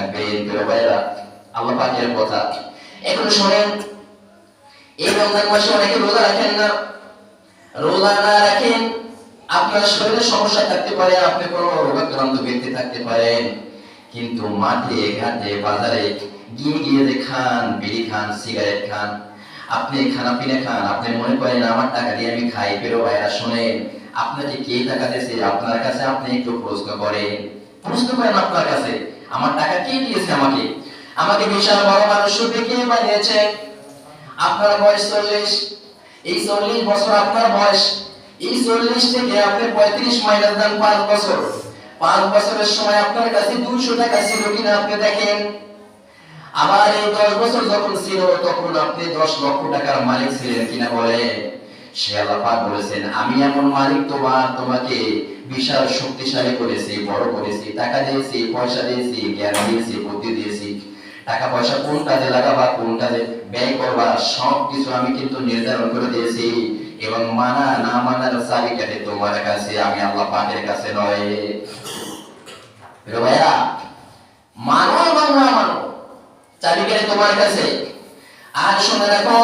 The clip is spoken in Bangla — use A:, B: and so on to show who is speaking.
A: থাকবেন। প্রিয় ভাইরা, আল্লাহ পাকের কথা। এখন শুনেন, এই রমজান মাসে অনেকে রোজা রাখেন না। রোজা না রাখেন, আপনার শরীরে সমস্যা থাকতে পারে, আপনি কোনো রোগাক্রান্ত ব্যক্তি থাকতে পারেন, কিন্তু মাঠে ঘাটে বাজারে গিয়ে গিয়ে যে খান, বিড়ি খান, সিগারেট খান, আপনি খানা পিনা খান, আপনি মনে করেন আমার টাকা দিয়ে আমি খাই। পেরো ভাইরা শোনেন, আপনাকে কে টাকা দিয়েছে আপনার কাছে? আপনি একটু প্রশ্ন করেন, আপনার কাছে আমার টাকা কে দিয়েছে? আমাকে বিশাল বড় মানুষ কে বানিয়েছে? আপনার বয়স 40, এই 40 বছর আপনার বয়স। এই 40 থেকে আপনি 35 মাইনাস দেন 5 বছর, 5 বছরের সময় আপনার কাছে 200 টাকা ছিল কিনা আপনি দেখেন। আবার এই 10 বছর যখন ছিল তখন আপনি 10 লক্ষ টাকার মালিক ছিলেন কিনা বলে? সে আল্লাহ পাক বলেছেন, আমি এমন মালিক তোমাকে বিশাল শক্তিশালী করেছি, বড় করেছি, টাকা দিয়েছি, পয়সা দিয়েছি, জ্ঞান দিয়েছি, বুদ্ধি দিয়েছি। টাকা পয়সা কোন কাজে লাগাবা, কোন কাজে ব্যয় করবা, সবকিছু আমি কিন্তু নির্ধারণ করে দিয়েছি। এবং মানা না মানার চাবিকাঠি তোমার কাছে, আমি আল্লাহ পাকের কাছে নয়। ভাইয়া, মানো এবং না মানো, চাবিকাঠি তোমার কাছে। আর শুনে রাখো,